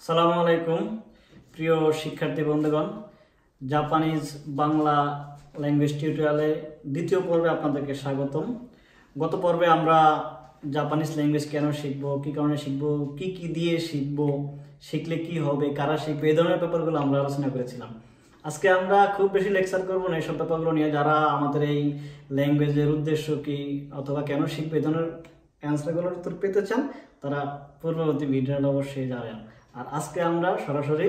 আসসালামু আলাইকুম প্রিয় শিক্ষার্থী বন্ধুগণ, জাপানিজ বাংলা ল্যাঙ্গুয়েজ টিউটোরিয়ালে দ্বিতীয় পর্বে আপনাদেরকে স্বাগতম। গত পর্বে আমরা জাপানিজ ল্যাঙ্গুয়েজ কেন শিখবো, কী কারণে শিখবো, কি কি দিয়ে শিখবো, শিখলে কি হবে, কারা শিখবে, এই ধরনের ব্যাপারগুলো আমরা আলোচনা করেছিলাম। আজকে আমরা খুব বেশি লেকচার করবো না এইসব ব্যাপারগুলো নিয়ে। যারা আমাদের এই ল্যাঙ্গুয়েজের উদ্দেশ্য কি অথবা কেন শিখবে এই ধরনের অ্যান্সারগুলোর উত্তর পেতে চান, তারা পূর্ববর্তী ভিডিওটা অবশ্যই যাবেন। আর আজকে আমরা সরাসরি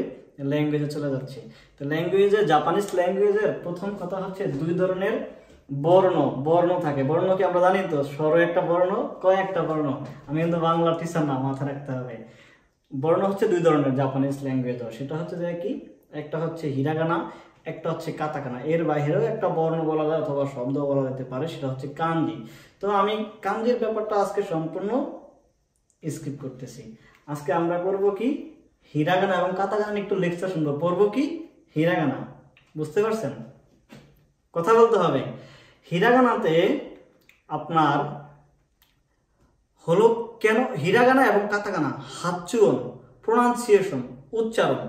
ল্যাঙ্গুয়েজে চলে যাচ্ছি। তো ল্যাঙ্গুয়েজে, জাপানিজ ল্যাঙ্গুয়েজের প্রথম কথা হচ্ছে দুই ধরনের বর্ণ থাকে। বর্ণ কি আমরা জানি তো, স্বর একটা বর্ণ, কয়েকটা বর্ণ। আমি কিন্তু বাংলা টিচার না, মাথায় রাখতে হবে। বর্ণ হচ্ছে দুই ধরনের জাপানিজ ল্যাঙ্গুয়েজও। সেটা হচ্ছে যে কি, একটা হচ্ছে হিরাগানা, একটা হচ্ছে কাতাকানা। এর বাইরেও একটা বর্ণ বলা যায় অথবা শব্দ বলা যেতে পারে, সেটা হচ্ছে কাঞ্জি। তো আমি কাঞ্জির ব্যাপারটা আজকে সম্পূর্ণ স্কিপ করতেছি। আজকে আমরা করব কি, হিরাগানা এবং কাতাকানা একটু লেকচার শুনবো। পড়বো কি, হিরাগানা। বুঝতে পারছেন? কথা বলতে হবে। হিরাগানাতে আপনার হলো কেন, হিরাগানা এবং কাতাকানা হাচ্চুয়ন, প্রোনাউন্সিয়েশন, উচ্চারণ।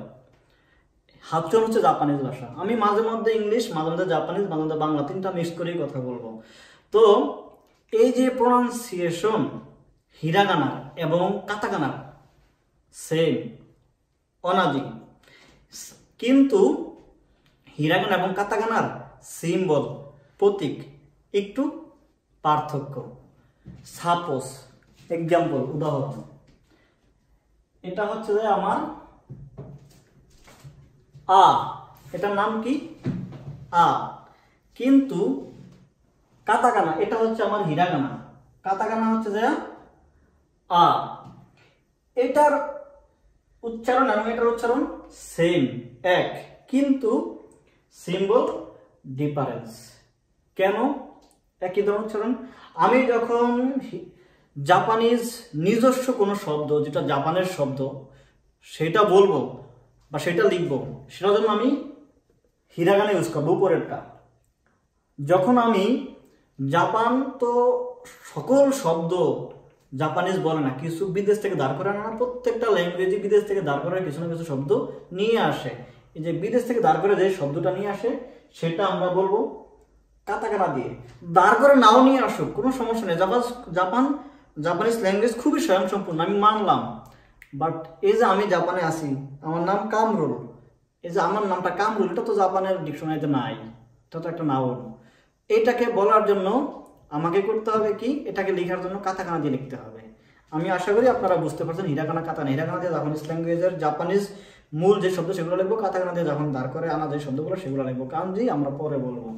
হাচ্চুয়ন হচ্ছে জাপানিজ ভাষা। আমি মাঝে মধ্যে ইংলিশ, মাঝে মধ্যে জাপানিজ, মাঝে মধ্যে বাংলা, তিনটা মিক্স করেই কথা বলবো। তো এই যে প্রোনাউন্সিয়েশন হিরাগানা এবং কাতাকানা সেম, অনাদি, কিন্তু হিরাগানা এবং কাতাকানার সিম্বল, প্রতীক একটু পার্থক্য। সাপোজ, এক্সাম্পল, উদাহরণ, এটা হচ্ছে যে আমার আ, এটার নাম কি আ, কিন্তু কাতাকানা এটা হচ্ছে আমার হিরাগানা, কাতাকানা হচ্ছে যে আ। এটার উচ্চারণ এবং এটার উচ্চারণ সেম, এক, কিন্তু সিম্বল ডিফারেন্স। কেন একই ধরনের উচ্চারণ? আমি যখন জাপানিজ নিজস্ব কোনো শব্দ, যেটা জাপানের শব্দ, সেটা বলবো বা সেটা লিখবো, সেটার জন্য আমি হিরাগানা ইউজ করবো, উপরেরটা। যখন আমি জাপান, তো সকল শব্দ জাপানিজ বলে না, কিছু বিদেশ থেকে দাঁড় করে আনা। প্রত্যেকটা ল্যাঙ্গুয়েজে বিদেশ থেকে দাঁড় করে কিছু না কিছু শব্দ নিয়ে আসে। এই যে বিদেশ থেকে দাঁড় করে যে শব্দটা নিয়ে আসে, সেটা আমরা বলবো কাতাকানা দিয়ে। দাঁড় করে নাও নিয়ে আসুক, কোনো সমস্যা নেই। জাপানিজ ল্যাঙ্গুয়েজ খুবই স্বয়ংসম্পূর্ণ, আমি মানলাম। বাট এই যে আমি জাপানে আছি, আমার নাম কামরুল, এই যে আমার নামটা কামরুল, এটা তো জাপানের ডিকশনারিতে নাই, এটা তো একটা নাউন। এটাকে বলার জন্য আমাকে করতে হবে কি, এটাকে লেখার জন্য কাতাকানা দিয়ে লিখতে হবে। আমি আশা করি আপনারা বুঝতে পারছেন। Hiragana, katakana. হিরাগানা দিয়ে জাপানিজ ল্যাঙ্গুয়েজের জাপানিজ মূল যে শব্দ সেগুলো লিখবো, কাতাকানা দিয়ে যখন দাঁড় করে আনা যে শব্দগুলো সেগুলো লিখবো। কাঞ্জি আমরা পরে বলবো।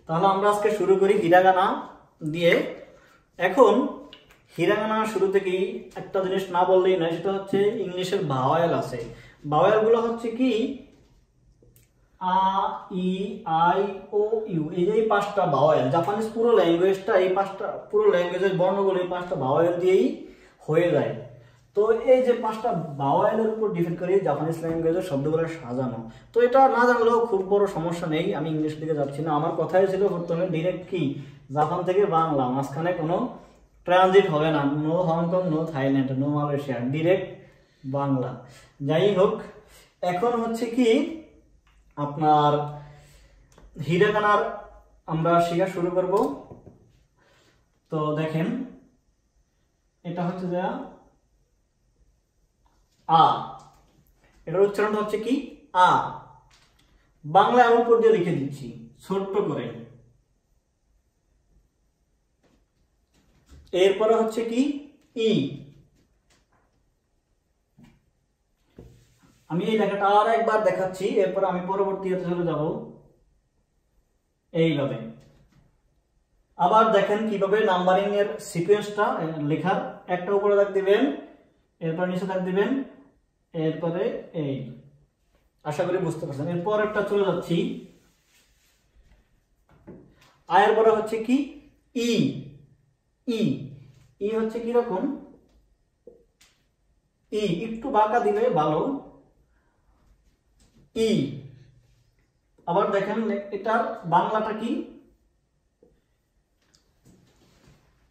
তাহলে আমরা আজকে শুরু করি হিরাগানা দিয়ে। এখন হিরাগানা শুরু থেকেই একটা জিনিস না বললেই নয়, সেটা হচ্ছে ইংলিশের ভাওয়েল আছে। ভাওয়েলগুলো হচ্ছে কি, আ, ই, আই, ও, ইউ। এই যে পাঁচটা ভাওয়েল, জাপানিজ পুরো ল্যাঙ্গুয়েজটা এই পাঁচটা, পুরো ল্যাঙ্গুয়েজের বর্ণগুলো এই পাঁচটা ভাওয়েল দিয়েই হয়ে যায়। তো এই যে পাঁচটা ভাওয়েলের উপর ডিপেন্ড করে জাপানিজ ল্যাঙ্গুয়েজের শব্দগুলো সাজানো। তো এটা না জানলেও খুব বড় সমস্যা নেই। আমি ইংলিশ দিকে যাচ্ছি না। আমার কথাই ছিল প্রথমে ডিরেক্ট কি, জাপান থেকে বাংলা, মাঝখানে কোনো ট্রানজিট হবে না। No Hong Kong, no Thailand, no Malaysia, direct Bangla. যাই হোক, এখন হচ্ছে কি আপনার হিরাগানার আমরা শেখা শুরু করব। তো দেখেন, এটা হচ্ছে যে আ, এটার উচ্চারণটা হচ্ছে কি আ। বাংলা আমি উপর দিয়ে লিখে দিচ্ছি ছোট্ট করে। এরপরে হচ্ছে কি ই। আমি এই লেখাটা আর একবার দেখাচ্ছি, এরপর আমি পরবর্তীতে চলে যাব এইভাবে। আবার দেখেন কিভাবে নাম্বারিং এর সিকোয়েন্সটা লেখার, একটা উপরে দাগ দিবেন, এরপর নিচে দাগ দিবেন, এরপরে এই। আশা করি বুঝতে পারছেন। এরপর একটা চলে যাচ্ছি, আয়ের পরে হচ্ছে কি ই। ই, ই হচ্ছে কি রকম, ই একটু বাঁকা দিলে ভালো, ই। আবার দেখেন এটার বাংলাটা কি,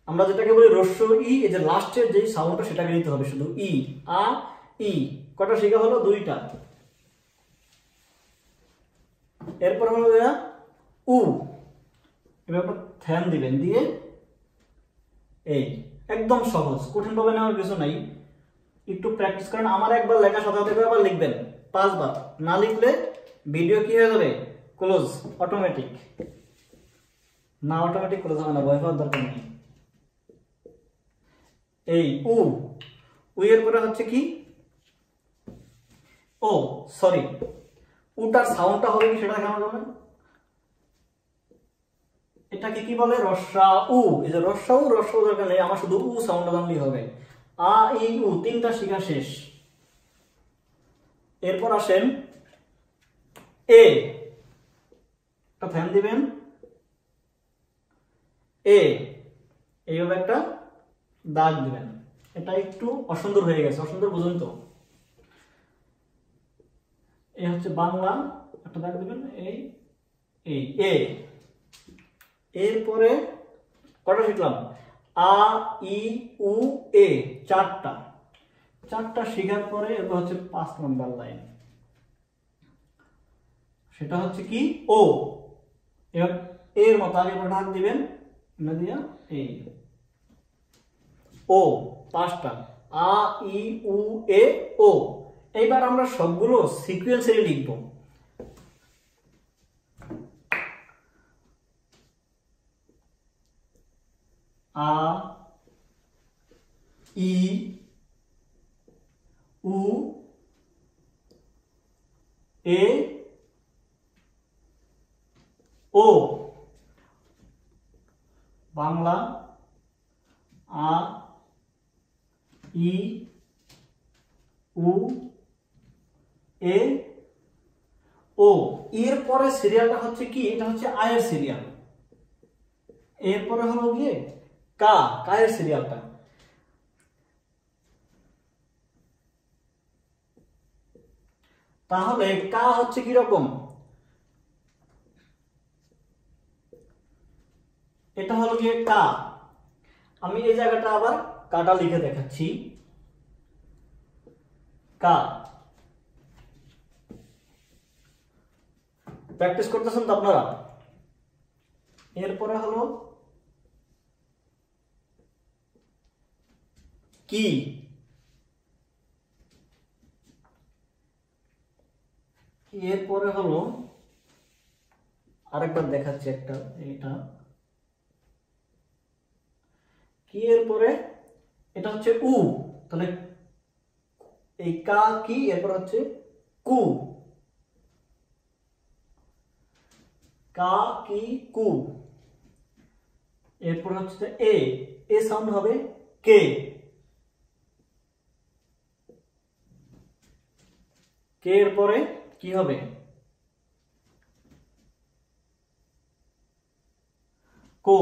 আমরা যেটাকে বলি হ্রস্ব ই, এই যে লাস্টের যে সাউন্ডটা সেটাকে নিতে হবে শুধু ই। আ ই, কটা শিখা হলো? দুইটা। এরপর হলো গিয়া উ, এবার ধ্যান দিবেন, দিয়ে এই, একদম সহজ, কঠিন ভাবে নেওয়ার কিছু নাই। একটু প্র্যাকটিস করেন। আমার একবার লেখা সাথে সাথে আবার লিখবেন 5 বার, না লিখলে ভিডিও কি হয়ে যাবে? Close automatic. না অটোমেটিক ক্লোজ হবে না, ভয় পাওয়ার দরকার নেই। এই উ, উ এর পরে হচ্ছে কি? ও সরি, উটার সাউন্ডটা হবে কি সেটা দেখানো যাবে? এটাকে কি বলে? রস্যা উ। এই যে রস্যা উ, রস্যা উ দরকার নেই, আমার শুধু উ সাউন্ডটা জানলেই হবে। আ ই উ, তিনটা শিখা শেষ। এরপর আসেন এ, একটা ফ্যান দিবেন। এ, এইভাবে একটা দাগ দিবেন। এটা একটু অসুন্দর হয়ে গেছে, অসুন্দর বুঝুন তো। এ হচ্ছে বাংলা, একটা দাগ দিবেন। এই এই এ, এরপরে কটা শিখলাম? আ ই উ এ, চারটা। চারটা শিখার পরে এবার হচ্ছে 5 নম্বর লাইন, সেটা হচ্ছে কি? ও। এবার এর মতো আগে ডাক দিবেন, না দিয়া এই ও, 5টা। আ ই উ এ ও। এইবার আমরা সবগুলো সিকোয়েন্সে লিখব। আ ই উ এ ও, বাংলা আ ই উ এ ও। এর পরে সিরিয়ালটা হচ্ছে কি? এটা হচ্ছে আয়ের সিরিয়াল। এরপরে হলো গিয়ে কা, কায়ের সিরিয়ালটা। তাহলে কা হচ্ছে কি রকম? এটা হলো গিয়ে কা। আমি এই জায়গাটা আবার কাটা লিখে দেখাচ্ছি। কা, প্র্যাকটিস করতেছেন তো আপনারা? এরপরে হলো কি, এরপরে হলো আরেকবার দেখাচ্ছি একটা, এটা কি, এরপরে এটা হচ্ছে উ। তাহলে এই কা কি, এরপর হচ্ছে কু, কা কি কু। এরপর হচ্ছে এ, এ সাউন্ড হবে কে, কে এর পরে কি হবে? কো।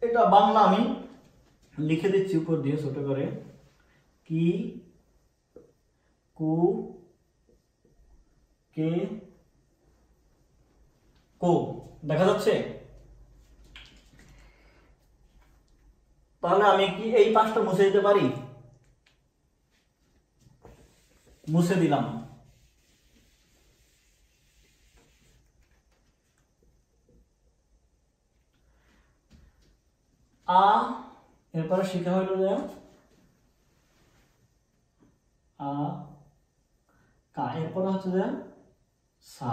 এটা বাংলা আমি লিখে দিচ্ছি উপর দিয়ে ছোট করে। কি, কু, কে, কো। দেখা যাচ্ছে? তাহলে আমি কি এই 5টা মুছে দিতে পারি? মুছে দিলাম। আ, এরপরে শিখা হইল যে আ, কা, এরপরে হচ্ছে যে সা,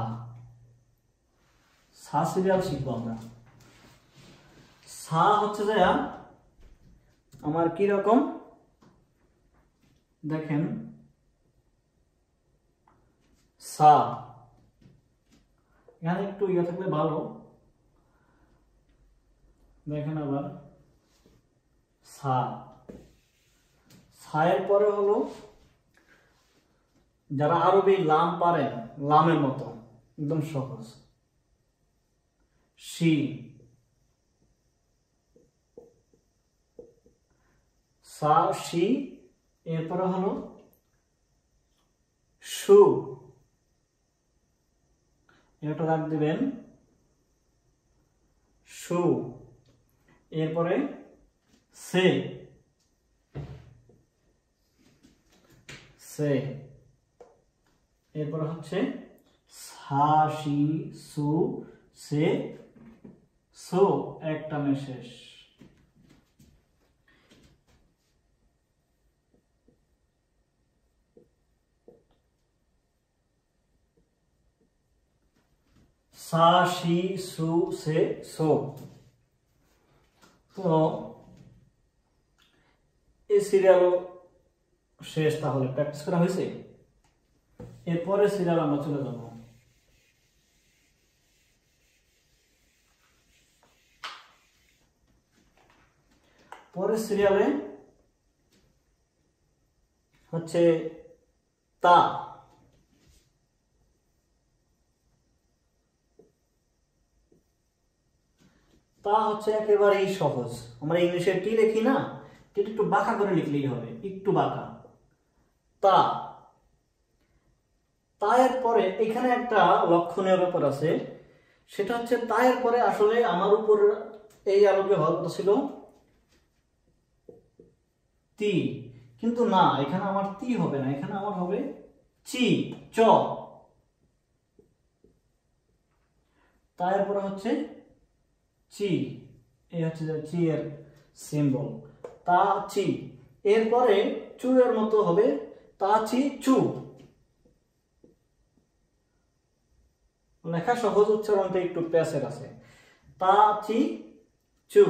সা সিরিয়াল শিখবো আমরা। সা হচ্ছে যে আমার কি রকম দেখেন, সা, এখানে একটু ইয়ে থাকলে ভালো। দেখেন আবার সা, সায়ের পরে হলো, যারা আরবি লাম পারেন, লামের মতো একদম সহজ, শি, সা শি। এরপরে হলো সু, এটা রাখ দিবেন সু। এরপরে সে, সে। এরপর হচ্ছে সা শি সু সে সো, একটা শেষ। সা শি সু সে সো। তো এই সিরিয়ালও শেষ, তাহলে প্র্যাকটিস করা হয়েছে। এরপরে সিরিয়াল আমরা চলে যাব। পরের সিরিয়ালে হচ্ছে তা। তা হচ্ছে একেবারেই সহজ। আমরা ইংলিশে টি লিখি না, টিটা একটু বাঁকা করে লিখলেই হবে, একটু বাঁকা। তা। তায়ের পরে এখানে একটা লক্ষণীয় ব্যাপার আছে, সেটা হচ্ছে তায়ের পরে আসলে আমার উপর এই আলোকে হওয়ার কথা ছিল তি, কিন্তু না, এখানে আমার তি হবে না, এখানে আমার হবে চি, চ। তায়ের পরে হচ্ছে চি, এই হচ্ছে চি এর সিম্বল, তা চি। এরপরে চু এর মতো হবে তা চি চু। লেখা সহজ, উচ্চারণটা একটু প্যাসের আছে, তা চি চু।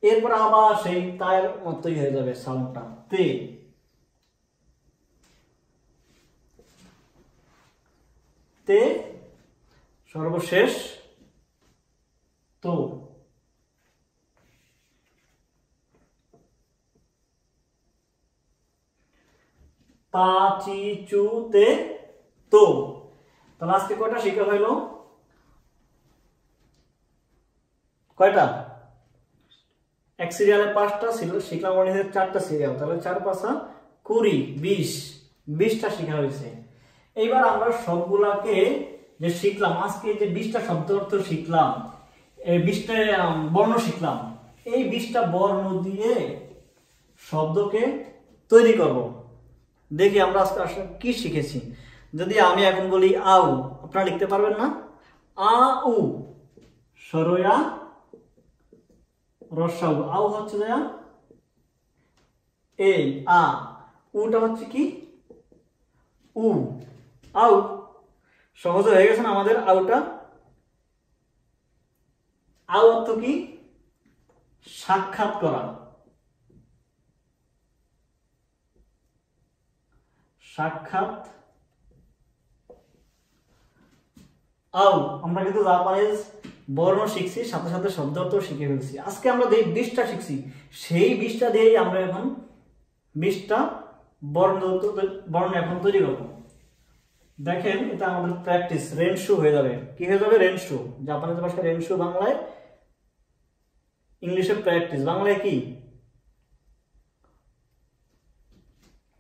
এরপর আবার সেই তার মতোই হয়ে যাবে সাউন্ডটা, তে। তে সর্বশেষ তো। তা চি চু তে তো। তাহলে আজকে কয়টা শিখা হইলো? কয়টা? এক সিরিয়ালে 5টা ছিল, শিখলাম 4টা সিরিয়াল, তাহলে 4 5 20, 20টা শিখা হয়েছে। এইবার আমরা সবগুলাকে যে শিখলাম আজকে, যে 20টা শব্দ অর্থ শিখলাম, এই 20টা বর্ণ শিখলাম, এই 20টা বর্ণ দিয়ে শব্দকে তৈরি করব। দেখি আমরা আজকে আসলে কি শিখেছি। যদি আমি এখন বলি আউ, আপনারা লিখতে পারবেন না? আ উ, সরয়া রসাউ। আউ হচ্ছে যে এই আ, উটা হচ্ছে কি উ, আউ। সহজ হয়ে গেছে না আমাদের আউটা? আউ অর্থ কি? সাক্ষাৎ করা, সাক্ষাৎ। আউ। আমরা কিন্তু জাপানিজ বর্ণ শিখছি, সাথে সাথে শব্দ অর্থ শিখে ফেলছি। আজকে আমরা যে 20টা শিখছি, সেই 20টা দিয়েই আমরা এখন 20টা বর্ণ এখন তৈরি করব। দেখেন, এটা আমাদের প্র্যাকটিস, রেনশু হয়ে যাবে। কি হয়ে যাবে? রেনশু। জাপানিজ ভাষায় রেনশু, বাংলায় ইংলিশে প্র্যাকটিস, বাংলায় কি?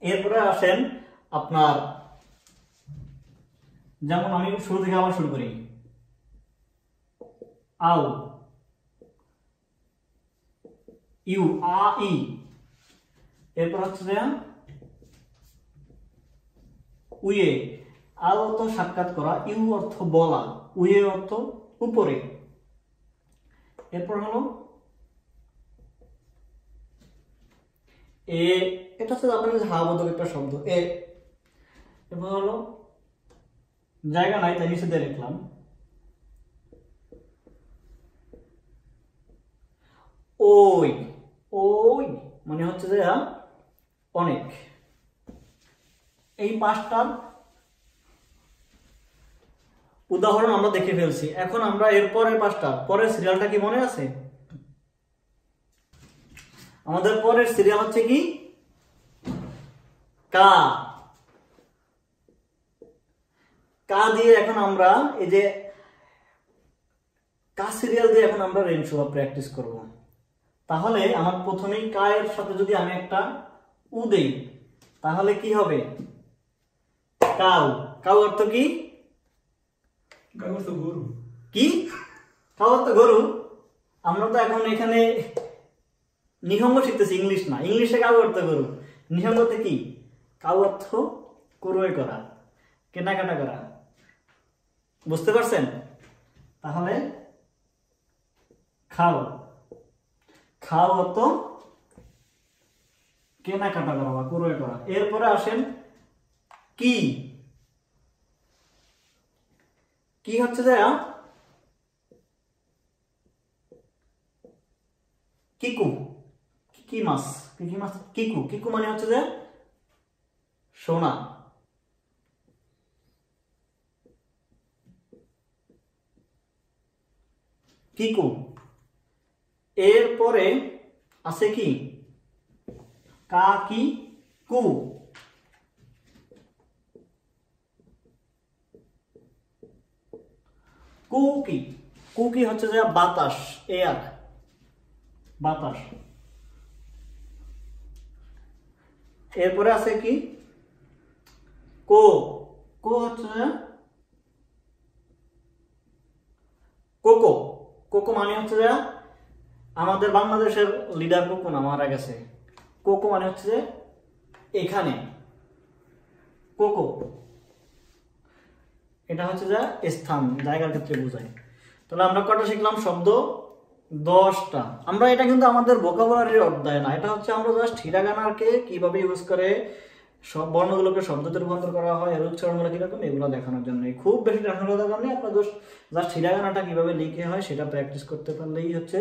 এরপরে আসেন আপনার, যেমন আমি শুরু থেকে আবার শুরু করি। আউ, ইউ, আ ই। এরপর হচ্ছে যে উয়ে। আউ অর্থ সাক্ষাৎ করা, ইউ অর্থ বলা, উয়ে অর্থ উপরে। এরপর হলো এ, এটা হচ্ছে জাপানিজ হাবোধক একটা শব্দ, এ। এরপর হলো, জায়গা নাই তাই নিচে দিয়ে লিখলাম, ওই। ওই মানে হচ্ছে যে অনেক। এই 5টার উদাহরণ আমরা দেখে ফেলছি। এখন আমরা এরপরের 5টা, পরের সিরিয়ালটা কি মনে আছে? আমাদের পরের সিরিয়াল হচ্ছে কি? কা। কা দিয়ে এখন আমরা এই যে কা সিরিয়াল দিয়ে এখন আমরা রেনশু প্র্যাকটিস করব। তাহলে আমার প্রথমেই কা এর সাথে যদি আমি একটা উ দেই, তাহলে কি হবে? কাউ। কাউ অর্থ কি? কাউ অর্থ গরু। কি? কাউ অর্থ গরু? আমরা তো এখন এখানে নিহঙ্গ শিখতেছি, ইংলিশ না। ইংলিশে কাউ অর্থ গরু, নিহঙ্গতে কি? কাউ অর্থ ক্রয় করা, কেনাকাটা করা। বুঝতে পারছেন? তাহলে খাও, খাও অর্থ কেনাকাটা করা বা ক্রয় করা। এরপরে আসেন কি, কি হচ্ছে যে কিকু, কি মাছ, কি মাছ, কিকু, কিকু মানে হচ্ছে যে সোনা। কিকু। এরপরে আছে কি কাকি কু, কুকি, কুকি হচ্ছে যে বাতাস, এয়ার, বাতাস। এরপরে আছে কি কো, কো হচ্ছে যে কোকো, কোকো মানে হচ্ছে যে আমাদের বাংলাদেশের লিডার কোকো না, মারা গেছে। কোকো মানে হচ্ছে যে এখানে, কোকো এটা হচ্ছে যে স্থান, জায়গার ক্ষেত্রে বোঝায়। তাহলে আমরা কটা শিখলাম শব্দ? 10টা। আমরা এটা কিন্তু আমাদের ভোকাবুলারির অধ্যায় না, এটা হচ্ছে আমরা জাস্ট হিরাগানাকে কিভাবে ইউজ করে সব বর্ণগুলোকে শব্দতে রূপান্তর করা হয়, এর উচ্চারণগুলো কিরকম এগুলো দেখানোর জন্য। খুব বেশি টেকনোলজির দরকার নেই, আপনার জাস্ট হিরাগানাটা কিভাবে লিখে হয় সেটা প্র্যাকটিস করতে পারলেই হচ্ছে